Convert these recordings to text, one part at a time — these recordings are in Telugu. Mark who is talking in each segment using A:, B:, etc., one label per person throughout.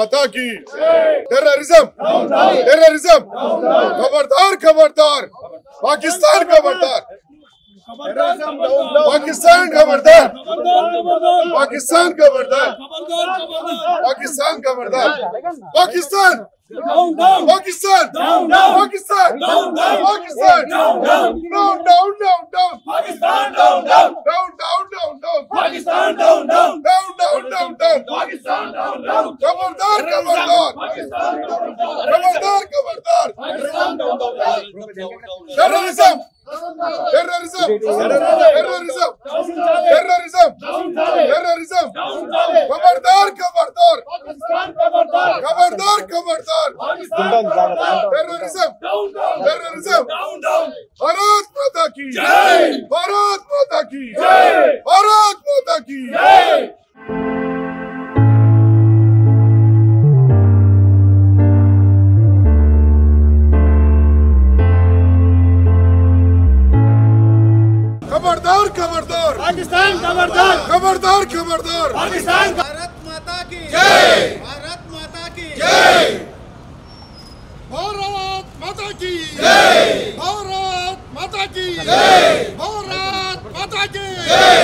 A: माता की टेररिज्म टेररिज्म खबरदार खबरदार पाकिस्तान खबरदार पाकिस्तान खबरदार पाकिस्तान खबरदार पाकिस्तान खबरदार Pakistan Pakistan! Pakistan! Pakistan! Down, down, down, down! Pakistan! Down, down! Down, down, down, down! Pakistan! Down, down! Down, down, down, down! Pakistan! Down, down! Khabardar, khabardar! Pakistan! Khabardar, khabardar! Pakistan! Down, down! Terrorism! Terrorism! Terrorism! Terrorism! Terrorism! Khabardar, khabardar! Pakistan! Khabardar! Khabardar, khabardar! Terrorism! Terrorism! Bharat Mata ki Jai! Bharat Mata ki Jai! Bharat Mata ki Jai! खबरदार खबरदार पाकिस्तान खबरदार खबरदार खबरदार पाकिस्तान भारत माता की जय भारत माता की जय भारत माता की जय भारत माता की जय भारत माता की जय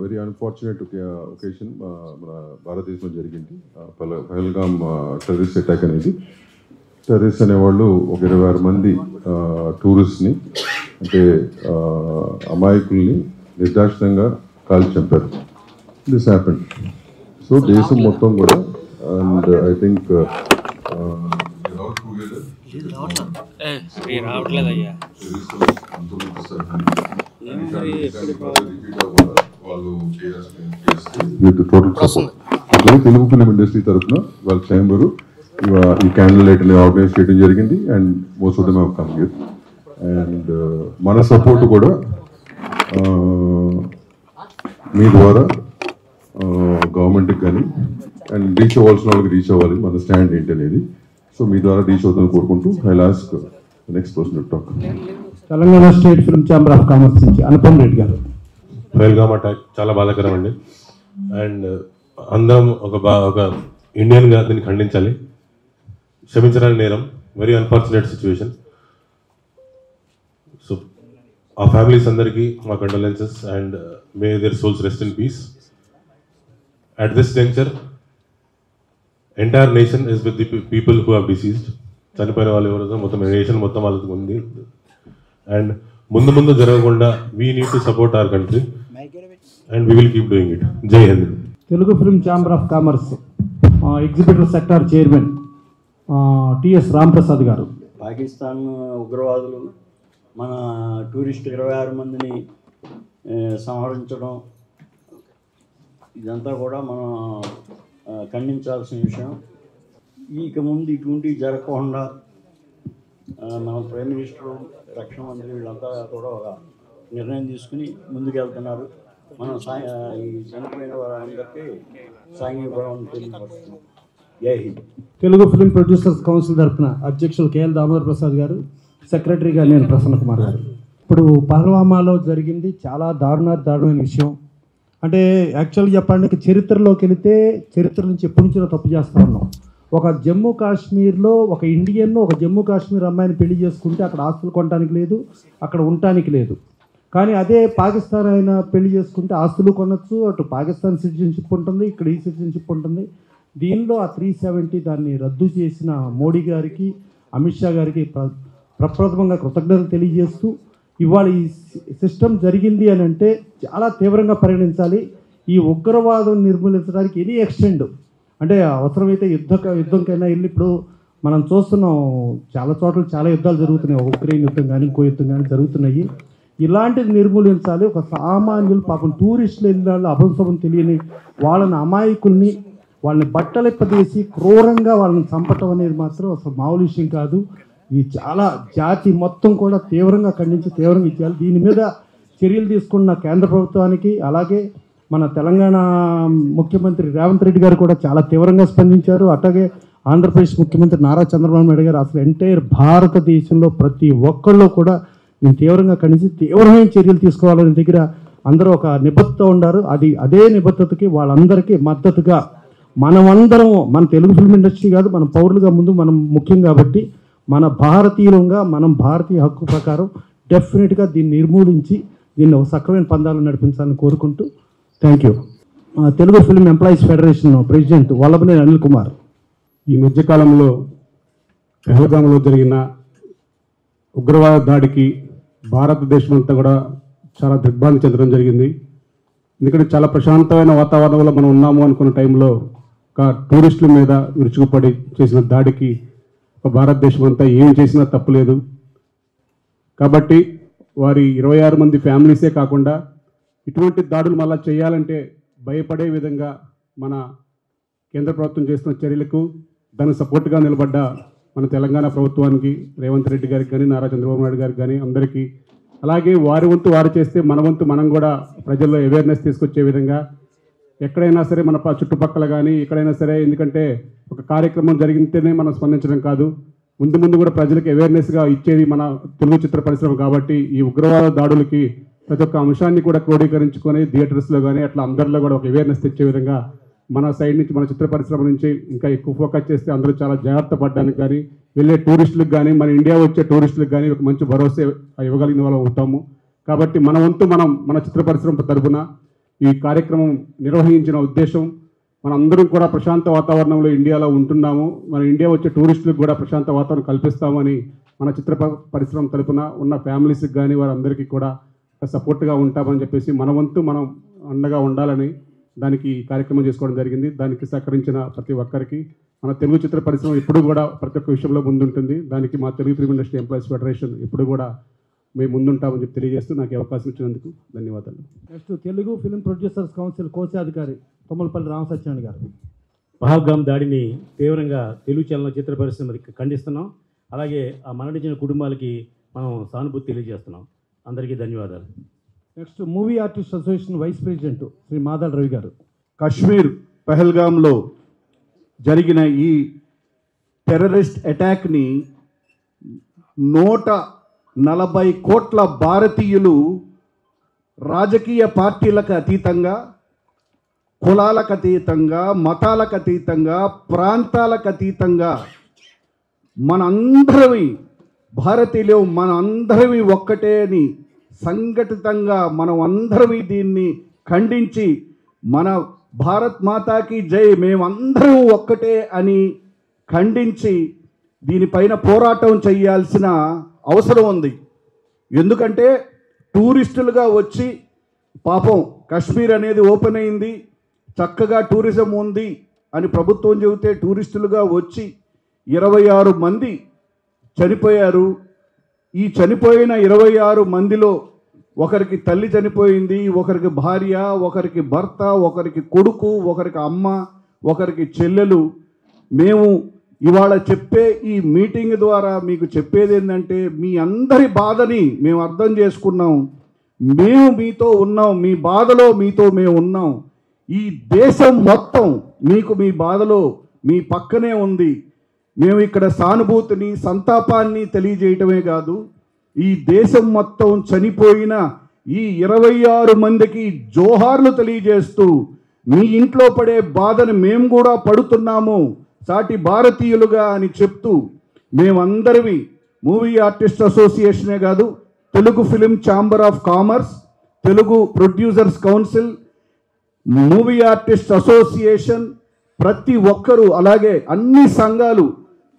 B: వెరీ అన్ఫార్చునేట్ ఒకేషన్ మన భారతదేశంలో జరిగింది పహల్గామ్ టెర్రరిస్ట్ అటాక్ అనేది. టెర్రరిస్ట్ అనేవాళ్ళు ఒక 26 మంది టూరిస్ట్ని అంటే అమాయకుల్ని నిర్దాక్షిణ్యంగా కాల్చి చంపారు. This happened. సో దేశం మొత్తం కూడా and I think Telugu film industry తరఫున వాళ్ళ ఛాంబరు ఈ క్యాండిల్ లైట్ అనేది ఆర్గనైజ్ చేయడం జరిగింది. And most of them have come here. And మన సపోర్ట్ కూడా మీ ద్వారా గవర్నమెంట్కి కానీ అండ్ రీచ్ అవ్వాల్సిన వాళ్ళకి రీచ్ అవ్వాలి. మన స్టాండ్ ఏంటి అనేది సో మీ ద్వారా రీచ్ అవుతుందని కోరుకుంటూ I లాస్క్ next person to talk.
C: Telangana state film chamber of commerce నుంచి అనుపమ్ రెడ్డి గారు.
D: పహల్గామ్ అటాక్ చాలా బాధాకరం అండి. అండ్ అందరం ఒక ఇండియన్గా దీన్ని ఖండించాలి. క్షమించడానికి నేరం. Very unfortunate situation. సో ఆ ఫ్యామిలీస్ అందరికీ మా condolences and may their souls rest in peace. At this juncture entire nation is with the people who have deceased. చనిపోయిన వాళ్ళు ఎవరైతే మొత్తం నేషన్ మొత్తం వాళ్ళకి ఉంది. అండ్ ముందు ముందు జరగకుండా we need to support our country and we will keep doing it. జై హింద్.
C: Telugu film chamber of commerce exhibitor sector chairman TS Ramprasad గారు.
E: పాకిస్తాన్ ఉగ్రవాదులు మన టూరిస్టు 26 మందిని సంహరించడం ఇదంతా కూడా మనం ఖండించాల్సిన విషయం. ఇక ముందు ఇటువంటివి జరగకుండా మన ప్రైమ్ మినిస్టర్, రక్షణ మంత్రి వీళ్ళంతా కూడా ఒక నిర్ణయం తీసుకుని ముందుకెళ్తున్నారు. మనం ఈ చనిపోయిన వారందరికీ సాంఘిక తెలియపరుస్తున్నాం. జై హింద్.
C: తెలుగు ఫిల్మ్ ప్రొడ్యూసర్స్ కౌన్సిల్ తరఫున అధ్యక్షులు కేఎల్ దామోదర్ ప్రసాద్ గారు, సెక్రటరీగా నేను ప్రసన్న కుమార్ గారు. ఇప్పుడు పహల్గామాలో జరిగింది చాలా దారుణమైన విషయం. అంటే యాక్చువల్గా చెప్పడానికి చరిత్రలోకి వెళితే చరిత్ర నుంచి ఎప్పటి నుంచో తప్పు చేస్తూ ఉన్నాం. ఒక జమ్మూ కాశ్మీర్లో ఒక ఇండియన్ ఒక జమ్మూ కాశ్మీర్ అమ్మాయిని పెళ్లి చేసుకుంటే అక్కడ ఆస్తులు కొనడానికి లేదు, అక్కడ ఉండటానికి లేదు. కానీ అదే పాకిస్తాన్ అయినా పెళ్లి చేసుకుంటే ఆస్తులు కొనవచ్చు, అటు పాకిస్తాన్ సిటిజన్షిప్ ఉంటుంది, ఇక్కడ ఈ సిటిజన్షిప్ ఉంటుంది. దీనిలో ఆ 370 దాన్ని రద్దు చేసిన మోడీ గారికి, అమిత్ షా గారికి ప్రప్రథమంగా కృతజ్ఞతలు తెలియజేస్తూ ఇవాళ ఈ సిస్టమ్ జరిగింది అని అంటే చాలా తీవ్రంగా పరిగణించాలి. ఈ ఉగ్రవాదం నిర్మూలించడానికి ఎనీ ఎక్స్టెండ్ అంటే అవసరమైతే యుద్ధంకైనా వెళ్ళి ఇప్పుడు మనం చూస్తున్నాం చాలా చోట్ల చాలా యుద్ధాలు జరుగుతున్నాయి. ఉక్రెయిన్ యుద్ధం కానీ ఇంకో యుద్ధం కానీ జరుగుతున్నాయి. ఇలాంటిది నిర్మూలించాలి. ఒక సామాన్యులు పాపం టూరిస్టులు వెళ్ళాలి, అభంశవం తెలియని వాళ్ళని అమాయకుల్ని వాళ్ళని బట్టలెప్పదీసి క్రూరంగా వాళ్ళని చంపటం అనేది మాత్రం అసలు మామూలు విషయం కాదు. ఈ చాలా జాతి మొత్తం కూడా తీవ్రంగా ఖండించి తీవ్రంగా ఇచ్చేయాలి. దీని మీద చర్యలు తీసుకున్న కేంద్ర ప్రభుత్వానికి అలాగే మన తెలంగాణ ముఖ్యమంత్రి రేవంత్ రెడ్డి గారు కూడా చాలా తీవ్రంగా స్పందించారు. అట్లాగే ఆంధ్రప్రదేశ్ ముఖ్యమంత్రి నారా చంద్రబాబు నాయుడు గారు అసలు ఎంటైర్ భారతదేశంలో ప్రతి ఒక్కళ్ళు కూడా నేను తీవ్రంగా ఖండించి తీవ్రమైన చర్యలు తీసుకోవాలని దగ్గర అందరూ ఒక నిబద్ధత ఉన్నారు. అదే నిబద్ధతకి వాళ్ళందరికీ మద్దతుగా మనమందరం, మన తెలుగు ఫిల్మ్ ఇండస్ట్రీ కాదు, మన పౌరులుగా ముందు మనం ముఖ్యం కాబట్టి మన భారతీయులంగా మనం భారతీయ హక్కు ప్రకారం డెఫినెట్గా దీన్ని నిర్మూలించి దీన్ని ఒక సక్రమైన పందాలు నడిపించాలని కోరుకుంటూ thank you. Telugu film employees federation president Vallabhaneni Anil Kumar.
F: ఈ మధ్యకాలంలో పెహల్గాంలో జరిగిన ఉగ్రవాద దాడికి భారతదేశం అంతా కూడా చాలా దిగ్భ్రాంతి చెందడం జరిగింది. ఎందుకంటే చాలా ప్రశాంతమైన వాతావరణంలో మనం ఉన్నాము అనుకున్న టైంలో ఒక టూరిస్టుల మీద విరుచుకుపడి చేసిన దాడికి ఒక భారతదేశం అంతా ఏం చేసినా తప్పులేదు. కాబట్టి వారి 26 మంది ఫ్యామిలీసే కాకుండా ఇటువంటి దాడులు మళ్ళీ చేయాలంటే భయపడే విధంగా మన కేంద్ర ప్రభుత్వం చేస్తున్న చర్యలకు దానికి సపోర్ట్గా నిలబడ్డ మన తెలంగాణ ప్రభుత్వానికి, రేవంత్ రెడ్డి గారికి కానీ, నారా చంద్రబాబు నాయుడు గారికి కానీ అందరికీ, అలాగే వారి వంతు వారు చేస్తే మన వంతు మనం కూడా ప్రజల్లో అవేర్నెస్ తీసుకొచ్చే విధంగా ఎక్కడైనా సరే మన చుట్టుపక్కల కానీ ఎక్కడైనా సరే, ఎందుకంటే ఒక కార్యక్రమం జరిగితేనే మనం స్పందించడం కాదు, ముందు ముందు కూడా ప్రజలకు అవేర్నెస్గా ఇచ్చేది మన తెలుగు చిత్ర పరిశ్రమ. కాబట్టి ఈ ఉగ్రవాద దాడులకి ప్రతి ఒక్క అంశాన్ని కూడా క్రోడీకరించుకొని థియేటర్స్లో కానీ అట్లా అందరిలో కూడా ఒక అవేర్నెస్ తెచ్చే విధంగా మన సైడ్ నుంచి, మన చిత్ర పరిశ్రమ నుంచి ఇంకా ఎక్కువ ఫోకస్ చేస్తే అందరూ చాలా జాగ్రత్త పడడానికి కానీ, వెళ్ళే టూరిస్టులకు కానీ, మన ఇండియా వచ్చే టూరిస్టులకు కానీ ఒక మంచి భరోసా ఇవ్వగలిగిన వాళ్ళం అవుతాము. కాబట్టి మన వంతు మనం మన చిత్ర పరిశ్రమ తరఫున ఈ కార్యక్రమం నిర్వహించిన ఉద్దేశం మనందరం కూడా ప్రశాంత వాతావరణంలో ఇండియాలో ఉంటున్నాము, మన ఇండియా వచ్చే టూరిస్టులకు కూడా ప్రశాంత వాతావరణం కల్పిస్తామని మన చిత్ర పరిశ్రమ తరఫున ఉన్న ఫ్యామిలీస్కి కానీ వారందరికీ కూడా సపోర్ట్గా ఉంటామని చెప్పేసి మన వంతు మనం అండగా ఉండాలని దానికి కార్యక్రమం చేసుకోవడం జరిగింది. దానికి సహకరించిన ప్రతి ఒక్కరికి మన తెలుగు చిత్ర పరిశ్రమ ఎప్పుడు కూడా ప్రతి ఒక్క విషయంలో ముందుంటుంది. దానికి మా Telugu film industry employees federation ఎప్పుడు కూడా మేము ముందుంటామని చెప్పి తెలియజేస్తూ నాకు అవకాశం ఇచ్చినందుకు ధన్యవాదాలు.
C: Next Telugu film producers council కోశాధికారి తుమ్మలపల్లి రామసత్యనారాయణ గారు.
G: పహల్గాం దాడిని తీవ్రంగా తెలుగు చలనచిత్ర పరిశ్రమకి ఖండిస్తున్నాం. అలాగే ఆ మరణించిన కుటుంబాలకి మనం సానుభూతి తెలియజేస్తున్నాం. అందరికీ ధన్యవాదాలు.
C: Next movie artist association vice president Shri Madal Ravi గారు.
H: కశ్మీర్ పెహల్గాంలో జరిగిన ఈ టెర్రరిస్ట్ అటాక్ని 140 కోట్ల భారతీయులు రాజకీయ పార్టీలకు అతీతంగా, కులాలకు అతీతంగా, మతాలకు అతీతంగా, ప్రాంతాలకు అతీతంగా మనందరవి భారతీయులు మనందరవి ఒక్కటే అని సంఘటితంగా మనం అందరవి దీన్ని ఖండించి మన భారత్ మాతాకి జై, మేమందరం ఒక్కటే అని ఖండించి దీనిపైన పోరాటం చేయాల్సిన అవసరం ఉంది. ఎందుకంటే టూరిస్టులుగా వచ్చి పాపం కశ్మీర్ అనేది ఓపెన్ అయింది, చక్కగా టూరిజం ఉంది అని ప్రభుత్వం చెబితే టూరిస్టులుగా వచ్చి 26 మంది చనిపోయారు. ఈ చనిపోయిన 26 మందిలో ఒకరికి తల్లి చనిపోయింది, ఒకరికి భార్య, ఒకరికి భర్త, ఒకరికి కొడుకు, ఒకరికి అమ్మ, ఒకరికి చెల్లెలు. మేము ఇవాళ చెప్పే ఈ మీటింగ్ ద్వారా మీకు చెప్పేది ఏంటంటే మీ అందరి బాధని మేము అర్థం చేసుకున్నాం, మేము మీతో ఉన్నాం, మీ బాధలో మీతో మేము ఉన్నాం. ఈ దేశం మొత్తం మీకు మీ బాధలో మీ పక్కనే ఉంది. మేము ఇక్కడ సానుభూతిని, సంతాపాన్ని తెలియజేయటమే కాదు, ఈ దేశం మొత్తం చనిపోయిన ఈ 26 మందికి జోహార్లు తెలియజేస్తూ మీ ఇంట్లో పడే బాధను మేము కూడా పడుతున్నాము సాటి భారతీయులుగా అని చెప్తూ మేమందరివి మూవీ ఆర్టిస్ట్ అసోసియేషనే కాదు, Telugu film chamber of commerce, Telugu producers council, movie artist association, ప్రతి ఒక్కరూ, అలాగే అన్ని సంఘాలు,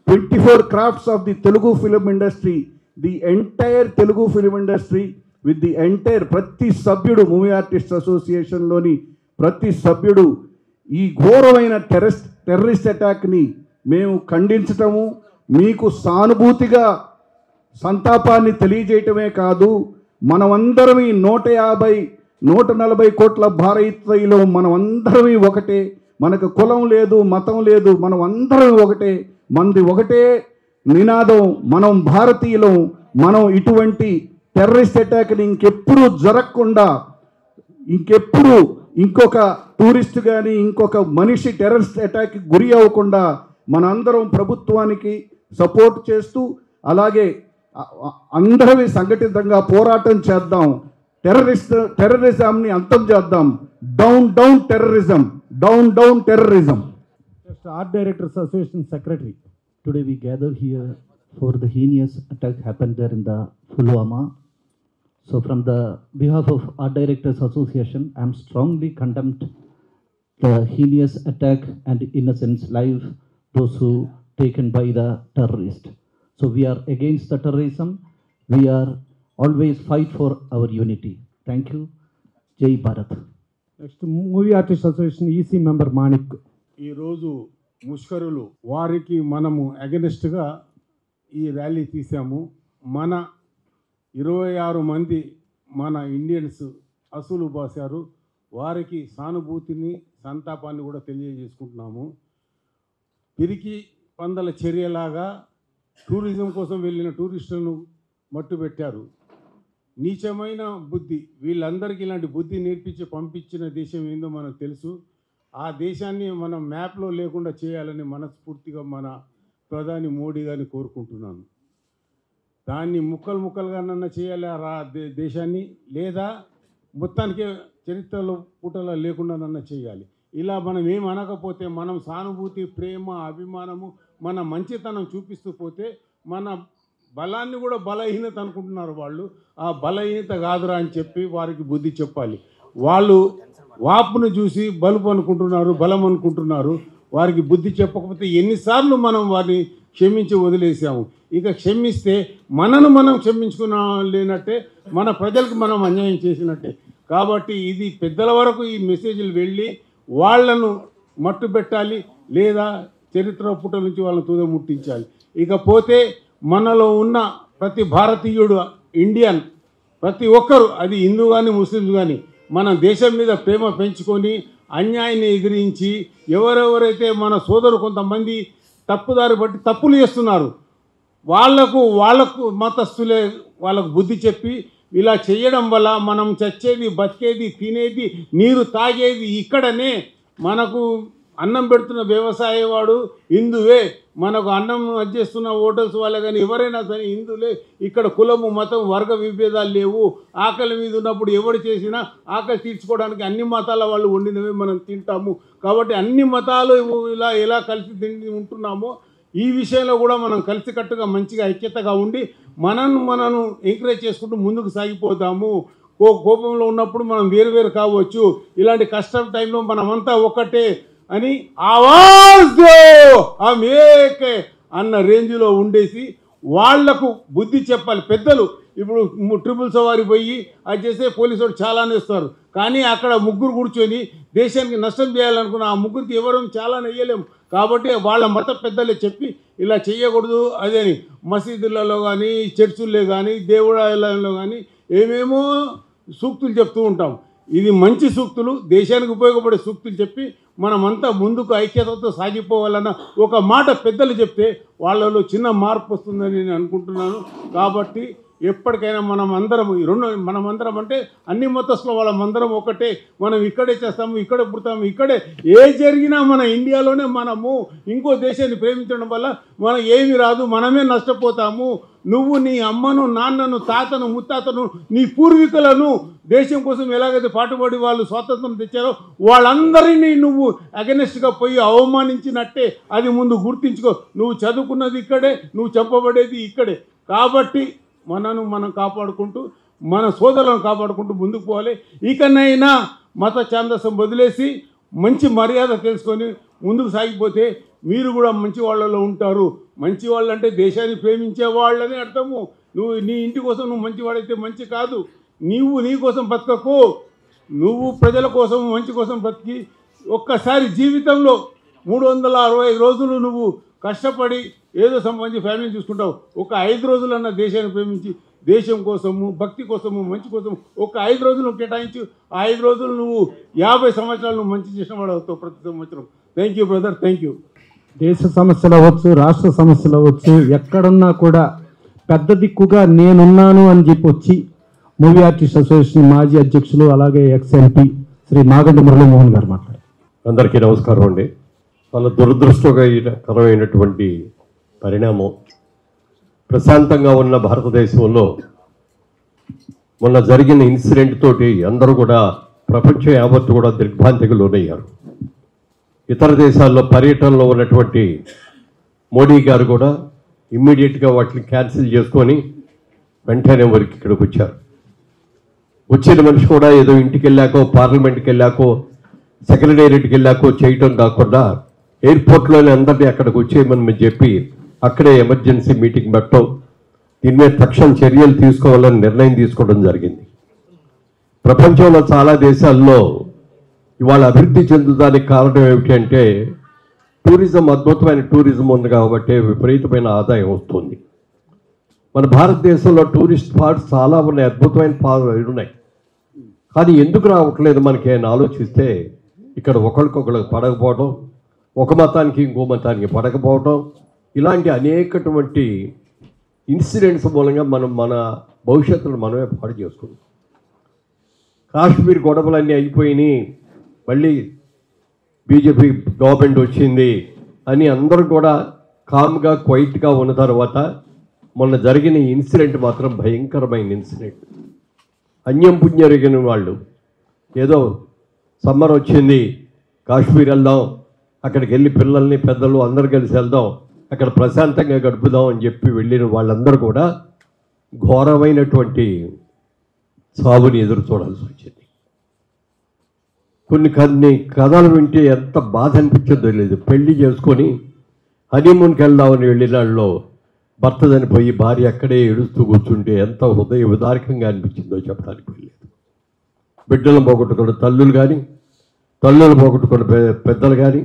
H: 24 crafts of the Telugu film industry, the entire Telugu film industry with the entire ప్రతి సభ్యుడు, మూవీ ఆర్టిస్ట్ అసోసియేషన్లోని ప్రతి సభ్యుడు ఈ ఘోరమైన టెర్రరిస్ట్ అటాక్ని మేము ఖండించటము, మీకు సానుభూతిగా సంతాపాన్ని తెలియజేయటమే కాదు, మనమందరం 140 కోట్ల భారతీయులు మనమందరం ఒకటే, మనకు కులం లేదు, మతం లేదు, మనం అందరం ఒకటే, మనది ఒకటే నినాదం, మనం భారతీయులం. మనం ఇటువంటి టెర్రరిస్ట్ అటాక్ని ఇంకెప్పుడు జరగకుండా, ఇంకెప్పుడు ఇంకొక టూరిస్ట్ కానీ ఇంకొక మనిషి టెర్రరిస్ట్ అటాక్కి గురి అవ్వకుండా మనందరం ప్రభుత్వానికి సపోర్ట్ చేస్తూ అలాగే అందరూ సంఘటితంగా పోరాటం చేద్దాం. టెర్రరిజంని అంతం చేద్దాం. Down down terrorism, down down terrorism.
C: Art Directors Association Secretary. Today we gather here for the heinous attack happened there in the Pulwama. So from the behalf of Art Directors Association, I am strongly condemned the heinous attack and innocent life, those who taken by the terrorist. So we are against the terrorism. We are always fight for our unity. Thank you. Jai Bharat. Next, Movie Artists Association EC member Manik.
F: ఈరోజు ముష్కరులు వారికి మనము అగెనిస్ట్గా ఈ ర్యాలీ తీసాము. మన 26 మంది మన ఇండియన్స్ అసూలు బాసారు. వారికి సానుభూతిని సంతాపాన్ని కూడా తెలియజేసుకుంటున్నాము. పిరికి పందల చర్యలాగా టూరిజం కోసం వెళ్ళిన టూరిస్టులను మట్టుబెట్టారు. నీచమైన బుద్ధి, వీళ్ళందరికీ ఇలాంటి బుద్ధి నేర్పించి పంపించిన దేశం ఏందో మనకు తెలుసు. ఆ దేశాన్ని మనం మ్యాప్లో లేకుండా చేయాలని మనస్ఫూర్తిగా మన ప్రధాని మోడీ గారిని కోరుకుంటున్నాను. దాన్ని ముక్కలు ముక్కలుగానన్నా చేయాలి దేశాన్ని, లేదా మొత్తానికే చరిత్రలో పుటలో లేకుండానన్నా చేయాలి. ఇలా మనం ఏం అనకపోతే, మనం సానుభూతి, ప్రేమ, అభిమానము, మన మంచితనం చూపిస్తూ పోతే మన బలాన్ని కూడా బలహీనత అనుకుంటున్నారు వాళ్ళు. ఆ బలహీనత కాదురా అని చెప్పి వారికి బుద్ధి చెప్పాలి. వాళ్ళు వాపును చూసి బలుపు అనుకుంటున్నారు, బలం అనుకుంటున్నారు. వారికి బుద్ధి చెప్పకపోతే ఎన్నిసార్లు మనం వారిని క్షమించి వదిలేసాము. ఇక క్షమిస్తే మనను మనం క్షమించుకులేనట్టే, మన ప్రజలకు మనం అన్యాయం చేసినట్టే. కాబట్టి ఇది పెద్దల వరకు ఈ మెసేజ్లు వెళ్ళి వాళ్లను మట్టు పెట్టాలి, లేదా చరిత్ర పుట నుంచి వాళ్ళని తుద ముట్టించాలి. ఇకపోతే మనలో ఉన్న ప్రతి భారతీయుడు, ఇండియన్ ప్రతి ఒక్కరు, అది హిందూ కానీ ముస్లిమ్స్ కానీ, మన దేశం మీద ప్రేమ పెంచుకొని అన్యాయాన్ని ఎదిరించి ఎవరెవరైతే మన సోదరు కొంతమంది తప్పుదారి బట్టి తప్పులు చేస్తున్నారు వాళ్ళకు మతస్థులే వాళ్ళకు బుద్ధి చెప్పి ఇలా చేయడం వల్ల మనం చచ్చేది, బతికేది, తినేది, నీరు తాగేది ఇక్కడనే. మనకు అన్నం పెడుతున్న వ్యవసాయవాడు హిందువే, మనకు అన్నం చేస్తున్న హోటల్స్ వాళ్ళే కానీ ఎవరైనా సరే హిందువులే. ఇక్కడ కులము, మతం, వర్గ విభేదాలు లేవు. ఆకలి మీద ఉన్నప్పుడు ఎవడు చేసినా ఆకలి తీర్చుకోవడానికి అన్ని మతాల వాళ్ళు వండినవే మనం తింటాము. కాబట్టి అన్ని మతాలు ఇలా ఎలా కలిసి తిండి ఉంటున్నామో ఈ విషయంలో కూడా మనం కలిసికట్టుగా మంచిగా ఐక్యతగా ఉండి మనను ఎంకరేజ్ చేసుకుంటూ ముందుకు సాగిపోతాము. కోపంలో ఉన్నప్పుడు మనం వేరు కావచ్చు, ఇలాంటి కష్టం టైంలో మనమంతా ఒకటే అని ఆవాజ్ దో హమ్ ఏక్ అన్న రేంజ్లో ఉండేసి వాళ్లకు బుద్ధి చెప్పాలి పెద్దలు. ఇప్పుడు ట్రిపుల్ సవారీ పోయి అది చేస్తే పోలీసు వాళ్ళు చాలానే ఇస్తారు, కానీ అక్కడ ముగ్గురు కూర్చొని దేశానికి నష్టం చేయాలనుకున్న ఆ ముగ్గురికి ఎవరు చాలా వేయలేము. కాబట్టి వాళ్ళ మత పెద్దలే చెప్పి ఇలా చేయకూడదు అదని మసీదులలో కానీ, చర్చుల్లో కానీ, దేవుడాలయంలో కానీ ఏమేమో సూక్తులు చెప్తూ ఉంటాం. ఇది మంచి సూక్తులు, దేశానికి ఉపయోగపడే సూక్తులు చెప్పి మనమంతా ముందుకు ఐక్యతతో సాగిపోవాలన్న ఒక మాట పెద్దలు చెప్తే వాళ్ళలో చిన్న మార్పు వస్తుందని నేను అనుకుంటున్నాను. కాబట్టి ఎప్పటికైనా మనమందరం అంటే అన్ని మతస్థుల వాళ్ళమందరం ఒకటే. మనం ఇక్కడే చేస్తాము, ఇక్కడే పుడతాము, ఇక్కడే ఏ జరిగినా మన ఇండియాలోనే మనము. ఇంకో దేశాన్ని ప్రేమించడం వల్ల మనం ఏమి రాదు, మనమే నష్టపోతాము. నువ్వు నీ అమ్మను, నాన్నను, తాతను, ముత్తాతను, నీ పూర్వీకులను దేశం కోసం ఎలాగైతే పాటుపడి వాళ్ళు స్వాతంత్రం తెచ్చారో వాళ్ళందరినీ నువ్వు అగెనెస్ట్గా పోయి అవమానించినట్టే. అది ముందు గుర్తించుకో. నువ్వు చదువుకున్నది ఇక్కడే, నువ్వు చెప్పబడేది ఇక్కడే. కాబట్టి మనం కాపాడుకుంటూ, మన సోదరులను కాపాడుకుంటూ ముందుకు పోవాలి. ఇకనైనా మత ఛాందసం వదిలేసి మంచి మర్యాద తెలుసుకొని ముందుకు సాగిపోతే మీరు కూడా మంచి వాళ్ళలో ఉంటారు. మంచి వాళ్ళు అంటే దేశాన్ని ప్రేమించే వాళ్ళని అర్థము. నువ్వు నీ ఇంటి కోసం నువ్వు మంచివాడైతే మంచి కాదు. నీ కోసం బతకకు, నువ్వు ప్రజల కోసం, మంచి కోసం బతికి ఒక్కసారి జీవితంలో 365 రోజులు నువ్వు కష్టపడి ఏదో సంబంధించి ఫ్యామిలీని చూసుకుంటావు. ఒక 5 రోజులన్నా దేశాన్ని ప్రేమించి దేశం కోసము, భక్తి కోసము, మంచి కోసం ఒక 5 రోజులు కేటాయించు. ఆ 5 రోజులు నువ్వు 50 సంవత్సరాలు నువ్వు మంచి చేసిన వాడు అవుతావు ప్రతి సంవత్సరం. Thank you brother, thank you.
C: దేశ సమస్యలు అవ్వచ్చు, రాష్ట్ర సమస్యలు అవ్వచ్చు, ఎక్కడున్నా కూడా పెద్ద దిక్కుగా నేనున్నాను అని చెప్పి వచ్చి మూవీ ఆర్టిస్ట్ అసోసియేషన్ మాజీ అధ్యక్షులు అలాగే ఎక్స్ ఎంపీ శ్రీ మాగంటి మురళీమోహన్ గారు మాట్లాడారు.
I: అందరికీ నమస్కారం అండి. చాలా దురదృష్టకరమైనటువంటి పరిణామం. ప్రశాంతంగా ఉన్న భారతదేశంలో మొన్న జరిగిన ఇన్సిడెంట్ తోటి అందరూ కూడా ప్రపంచం యావత్తు కూడా దిగ్భ్రాంతికి లోనయ్యారు. ఇతర దేశాల్లో పర్యటనలో ఉన్నటువంటి మోడీ గారు కూడా ఇమ్మీడియట్గా వాటిని క్యాన్సిల్ చేసుకొని వెంటనే వరకు ఇక్కడికి వచ్చారు. వచ్చిన మనిషి కూడా ఏదో ఇంటికి వెళ్ళాకో పార్లమెంట్కి వెళ్ళాకో సెక్రటేరియట్కి వెళ్ళాకో చేయటం కాకుండా ఎయిర్పోర్ట్లోనే అందరినీ అక్కడికి వచ్చేయమని చెప్పి అక్కడే ఎమర్జెన్సీ మీటింగ్ పెట్టడం, దీని మీద తక్షణ చర్యలు తీసుకోవాలని నిర్ణయం తీసుకోవడం జరిగింది. ప్రపంచంలో చాలా దేశాల్లో ఇవాళ అభివృద్ధి చెందడానికి కారణం ఏమిటి అంటే టూరిజం, అద్భుతమైన టూరిజం ఉంది కాబట్టి విపరీతమైన ఆదాయం వస్తుంది. మన భారతదేశంలో టూరిస్ట్ స్పాట్స్ చాలా ఉన్నాయి, అద్భుతమైన ఉన్నాయి. కానీ ఎందుకు రావట్లేదు మనకి అని ఆలోచిస్తే ఇక్కడ ఒకరికొకరికి పడకపోవడం, ఒక మతానికి ఇంకో మతానికి పడకపోవడం, ఇలాంటి అనేకటువంటి ఇన్సిడెంట్స్ మూలంగా మనం మన భవిష్యత్తును మనమే పాడు చేసుకుంటాం. కాశ్మీర్ గొడవలన్నీ అయిపోయినాయి, మళ్ళీ బీజేపీ గవర్నమెంట్ వచ్చింది అని అందరూ కూడా కామ్గా క్వైట్గా ఉన్న తర్వాత మొన్న జరిగిన ఇన్సిడెంట్ మాత్రం భయంకరమైన ఇన్సిడెంట్. అన్యం పుణ్యరిగిన వాళ్ళు ఏదో సమ్మర్ వచ్చింది కాశ్మీర్ వెళ్దాం, అక్కడికి వెళ్ళి పిల్లల్ని పెద్దలు అందరు కలిసి వెళ్దాం, అక్కడ ప్రశాంతంగా గడుపుదాం అని చెప్పి వెళ్ళిన వాళ్ళందరూ కూడా ఘోరమైనటువంటి సాగుని ఎదురు చూడాల్సి వచ్చింది. కొన్ని కథలు వింటే ఎంత బాధ అనిపించిందో లేదు. పెళ్లి చేసుకొని హనీమూన్కి వెళ్దామని వెళ్ళిన వాళ్ళలో భర్త చనిపోయి భార్య అక్కడే ఏడుస్తూ కూర్చుంటే ఎంత హృదయ విదారకంగా అనిపించిందో చెప్పడానికి వెళ్ళలేదు. బిడ్డలను పోగొట్టుకున్న తల్లులు కానీ, తల్లులు పోగొట్టుకున్న పెద్దలు కానీ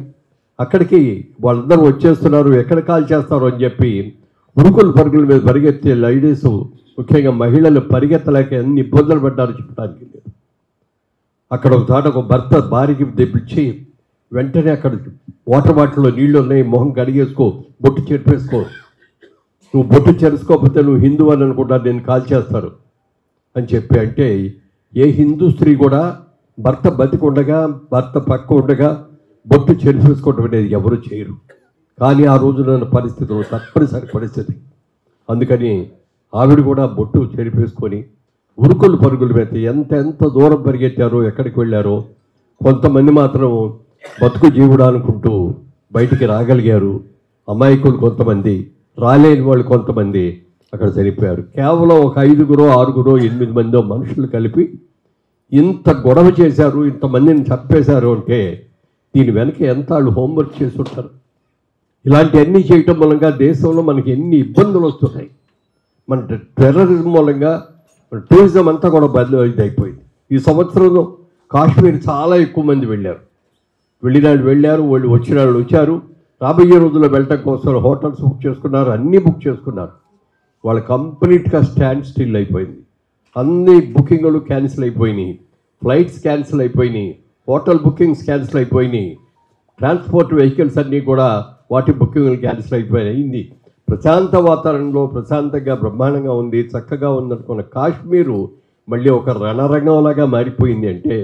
I: అక్కడికి వాళ్ళందరూ వచ్చేస్తున్నారు, ఎక్కడ కాల్ చేస్తారు అని చెప్పి ఉరుకుల పరుగుల మీద పరిగెత్తే లేడీస్, ముఖ్యంగా మహిళలు పరిగెత్తలేక ఎన్ని ఇబ్బందులు పడ్డారో చెప్పడానికి లేదు. అక్కడ ఒక చోట ఒక భర్త భార్యకి తెప్పించి వెంటనే అక్కడ వాటర్ బాటిల్లో నీళ్లు ఉన్నాయి, మొహం కడిగేసుకో, బొట్టు చెరిపేసుకో, నువ్వు బొట్టు చెరుసుకోకపోతే నువ్వు హిందూ అని అనుకుంటా, నేను కాల్ చేస్తారు అని చెప్పి అంటే ఏ హిందూ స్త్రీ కూడా భర్త బతికుండగా, భర్త పక్క ఉండగా బొట్టు చెరిపేసుకోవటం అనేది ఎవరు చేయరు. కానీ ఆ రోజున పరిస్థితులు తప్పనిసరి పరిస్థితి. అందుకని ఆవిడ కూడా బొట్టు చెరిపేసుకొని ఉరుకులు పరుగులు పెట్టి ఎంత దూరం పరిగెత్తారో, ఎక్కడికి వెళ్ళారో. కొంతమంది మాత్రం బతుకు జీవుడు అనుకుంటూ బయటికి రాగలిగారు. అమాయకులు కొంతమంది, రాలేని వాళ్ళు కొంతమంది అక్కడ చనిపోయారు. కేవలం ఒక 5గురో 6గురో 8 మందో మనుషులు కలిపి ఇంత గొడవ చేశారు, ఇంతమందిని చంపేశారు అంటే దీని వెనక ఎంత వాళ్ళు హోంవర్క్ చేసి ఉంటారు. ఇలాంటివన్నీ చేయటం మూలంగా దేశంలో మనకి ఎన్ని ఇబ్బందులు వస్తున్నాయి. మన టెర్రరిజం మూలంగా టూరిజం అంతా కూడా అయిపోయింది. ఈ సంవత్సరంలో కాశ్మీర్ చాలా ఎక్కువ మంది వెళ్ళారు. వెళ్ళారు, వాళ్ళు వచ్చిన వాళ్ళు వచ్చారు. రాబోయే రోజుల్లో వెళ్ళటం కోసం హోటల్స్ బుక్ చేసుకున్నారు, అన్నీ బుక్ చేసుకున్నారు. వాళ్ళు కంప్లీట్గా స్టాండ్ స్టిల్ అయిపోయింది. అన్ని బుకింగ్లు క్యాన్సిల్ అయిపోయినాయి, ఫ్లైట్స్ క్యాన్సిల్ అయిపోయినాయి, హోటల్ బుకింగ్స్ క్యాన్సిల్ అయిపోయినాయి, ట్రాన్స్పోర్ట్ వెహికల్స్ అన్నీ కూడా వాటి బుకింగ్లు క్యాన్సిల్ అయిపోయింది. ప్రశాంత వాతావరణంలో ప్రశాంతంగా బ్రహ్మాండంగా ఉంది, చక్కగా ఉందనుకున్న కాశ్మీరు మళ్ళీ ఒక రణరంగంలాగా మారిపోయింది. అంటే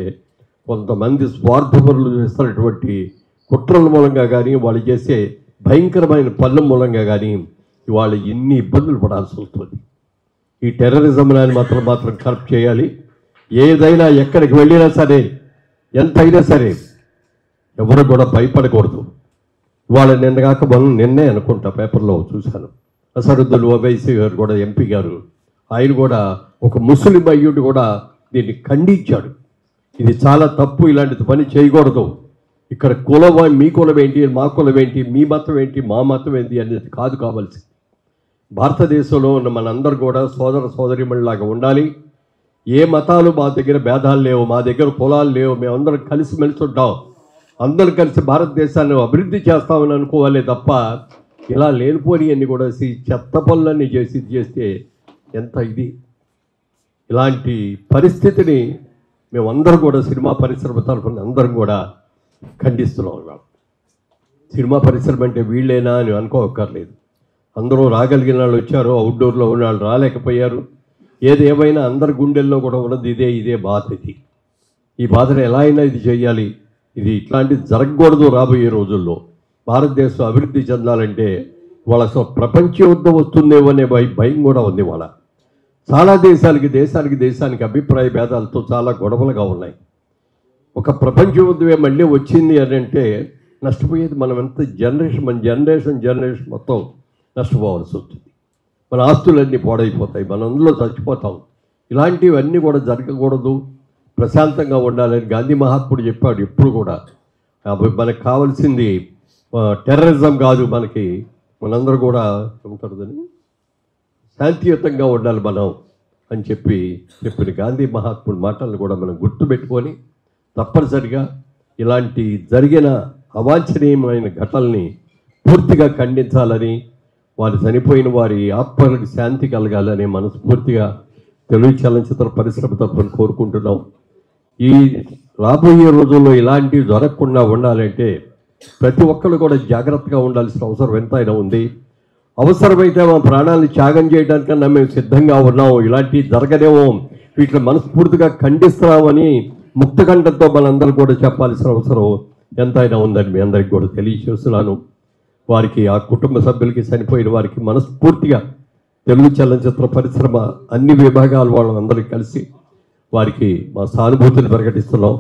I: కొంతమంది స్వార్థపరులు చేస్తున్నటువంటి కుట్రల మూలంగా కానీ, వాళ్ళు చేసే భయంకరమైన పనుల మూలంగా కానీ ఇవాళ ఎన్ని ఇబ్బందులు పడాల్సి వస్తుంది. ఈ టెర్రరిజం అని మాత్రం కరెక్ట్ చేయాలి. ఏదైనా ఎక్కడికి వెళ్ళినా సరే, ఎంతైనా సరే ఎవరు కూడా భయపడకూడదు. వాళ్ళ నిన్నే అనుకుంటా పేపర్లో చూశాను, అసదుద్దీన్ ఓవైసీ గారు కూడా, ఎంపీ గారు, ఆయన కూడా ఒక ముస్లిం అయ్యుడు కూడా దీన్ని ఖండించాడు. ఇది చాలా తప్పు, ఇలాంటి పని చేయకూడదు. ఇక్కడ కులం, మీ కులం ఏంటి, మా కులం ఏంటి, మీ మతం ఏంటి, మా మతం ఏంటి అనేది కాదు కావాల్సి. భారతదేశంలో ఉన్న మనందరూ కూడా సోదర సోదరిమణిలాగా ఉండాలి. ఏ మతాలు మా దగ్గర భేదాలు లేవు, మా దగ్గర కులాలు లేవు, మేమందరం కలిసిమెలిసి ఉంటాం, అందరూ కలిసి భారతదేశాన్ని అభివృద్ధి చేస్తామని అనుకోవాలి తప్ప ఇలా లేనిపోని అన్ని కూడా చెత్త పనులన్నీ చేస్తే ఎంత ఇది. ఇలాంటి పరిస్థితిని మేమందరం కూడా సినిమా పరిశ్రమ తరఫున అందరం కూడా ఖండిస్తున్నాం. సినిమా పరిశ్రమ అంటే వీళ్ళేనా అని అనుకోక్కర్లేదు. అందరూ రాగలిగిన వాళ్ళు వచ్చారు, అవుట్డోర్లో ఉన్న వాళ్ళు రాలేకపోయారు. ఏదేమైనా అందరి గుండెల్లో కూడా ఉన్నది ఇదే బాధ. ఇది ఈ బాధను ఎలా అయినా ఇది చేయాలి, ఇది ఇట్లాంటిది జరగకూడదు. రాబోయే రోజుల్లో భారతదేశం అభివృద్ధి చెందాలంటే వాళ్ళ అసలు ప్రపంచ యుద్ధం వస్తుందేమో అనే భయం కూడా ఉంది. వాళ్ళ చాలా దేశానికి అభిప్రాయ భేదాలతో చాలా గొడవలుగా ఉన్నాయి. ఒక ప్రపంచ యుద్ధమే మళ్ళీ వచ్చింది అని అంటే నష్టపోయేది మనం ఎంత మన జనరేషన్ మొత్తం నష్టపోవాల్సి వస్తుంది. మన ఆస్తులన్నీ పాడైపోతాయి, మనం అందులో చచ్చిపోతాం. ఇలాంటివన్నీ కూడా జరగకూడదు, ప్రశాంతంగా ఉండాలని గాంధీ మహాత్ముడు చెప్పాడు ఎప్పుడు కూడా. మనకు కావాల్సింది టెర్రరిజం కాదు, మనందరూ కూడా ఏమంటారు శాంతియుతంగా ఉండాలి మనం అని చెప్పిన గాంధీ మహాత్ముడి మాటలను కూడా మనం గుర్తుపెట్టుకొని తప్పనిసరిగా ఇలాంటి జరిగిన అవాంఛనీయమైన ఘటనల్ని పూర్తిగా ఖండించాలని, వారు చనిపోయిన వారి ఆత్మలకు శాంతి కలగాలని మనస్ఫూర్తిగా తెలుగు చలనచిత్ర పరిశ్రమ తరఫున కోరుకుంటున్నాం. ఈ రాబోయే రోజుల్లో ఇలాంటివి జరగకుండా ఉండాలంటే ప్రతి ఒక్కరు కూడా జాగ్రత్తగా ఉండాల్సిన అవసరం ఎంతైనా ఉంది. అవసరమైతే మా ప్రాణాలను త్యాగం చేయడానికన్నా మేము సిద్ధంగా ఉన్నాం. ఇలాంటివి జరగదేమో, వీటిని మనస్ఫూర్తిగా ఖండిస్తున్నామని ముక్తకంఠంతో మనందరూ కూడా చెప్పాల్సిన అవసరం ఎంతైనా ఉందని మీ అందరికీ కూడా తెలియజేస్తున్నాను. వారికి, ఆ కుటుంబ సభ్యులకి, చనిపోయిన వారికి మనస్ఫూర్తిగా తెలుగు చలనచిత్ర పరిశ్రమ అన్ని విభాగాల వాళ్ళందరికీ కలిసి వారికి మా సానుభూతిని ప్రకటిస్తున్నాం.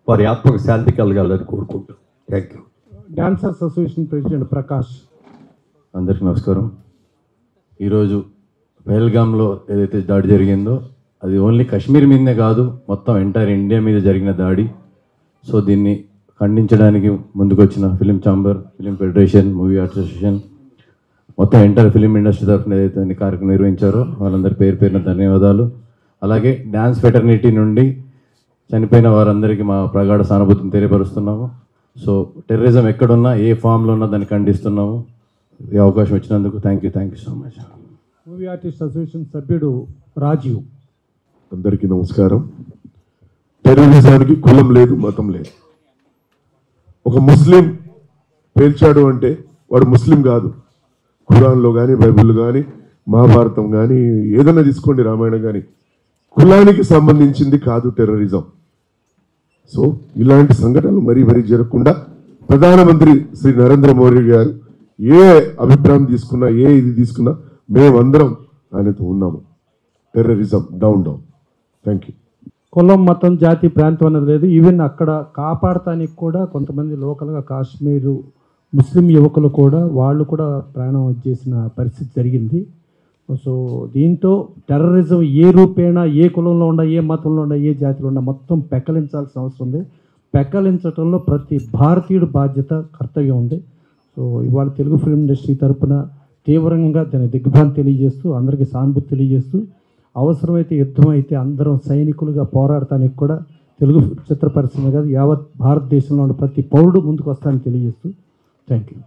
I: వారి ఆత్మకు శాంతి కలగాలని కోరుకుంటాం. Thank you.
C: Dancers association president Prakash.
J: అందరికీ నమస్కారం. ఈరోజు పహల్గామ్లో ఏదైతే దాడి జరిగిందో అది ఓన్లీ కాశ్మీర్ మీదనే కాదు, మొత్తం ఎంటైర్ ఇండియా మీద జరిగిన దాడి. సో దీన్ని ఖండించడానికి ముందుకొచ్చిన film chamber, film federation, movie association, మొత్తం ఎంటైర్ ఫిలిం ఇండస్ట్రీ తరఫున ఏదైతే అన్ని కార్యక్రమం నిర్వహించారో వాళ్ళందరి పేరున ధన్యవాదాలు. అలాగే డ్యాన్స్ ఫెటర్నిటీ నుండి చనిపోయిన వారందరికీ మా ప్రగాఢ సానుభూతిని తెలియపరుస్తున్నాము. సో టెర్రరిజం ఎక్కడున్నా, ఏ ఫామ్లో ఉన్నా దాన్ని ఖండిస్తున్నాము. ఈ అవకాశం ఇచ్చినందుకు thank you so much.
C: Movie artist association సభ్యుడు రాజీవ్.
A: అందరికీ నమస్కారం. టెర్రరిజానికి కులం లేదు, మతం లేదు. ఒక ముస్లిం పేల్చాడు అంటే వాడు ముస్లిం కాదు. ఖురాన్లో కానీ, బైబిల్లో కానీ, మహాభారతం కానీ, ఏదైనా తీసుకోండి, రామాయణం కానీ, కులానికి సంబంధించింది కాదు టెర్రరిజం. సో ఇలాంటి సంఘటనలు మరీ జరగకుండా ప్రధానమంత్రి శ్రీ నరేంద్ర మోడీ గారు ఏ అభిప్రాయం తీసుకున్నా, ఏ ఇది తీసుకున్నా మేమందరం ఆయనతో ఉన్నాము. Terrorism down. Thank you.
C: కులం, మతం, జాతి, ప్రాంతం అనేది లేదు. ఈవెన్ అక్కడ కాపాడటానికి కూడా కొంతమంది లోకల్గా కాశ్మీరు ముస్లిం యువకులు కూడా వాళ్ళు కూడా ప్రాణం చేసిన పరిస్థితి జరిగింది. సో దీంతో టెర్రరిజం ఏ రూపేణా, ఏ కులంలో ఉండ, ఏ మతంలో ఉండ, ఏ జాతిలో ఉండ మొత్తం పెక్కలించాల్సిన అవసరం ఉంది. పెక్కలించడంలో ప్రతి భారతీయుడు బాధ్యత, కర్తవ్యం ఉంది. సో ఇవాళ తెలుగు ఫిల్మ్ ఇండస్ట్రీ తరఫున తీవ్రంగా దాని దిగ్భ్రాంతి తెలియజేస్తూ, అందరికీ సానుభూతి తెలియజేస్తూ, అవసరమైతే యుద్ధం అయితే అందరం సైనికులుగా పోరాడటానికి కూడా తెలుగు చిత్ర పరిశ్రమ కాదు యావత్ భారతదేశంలో ఉన్న ప్రతి పౌరుడు ముందుకు వస్తానని తెలియజేస్తూ థ్యాంక్ యూ.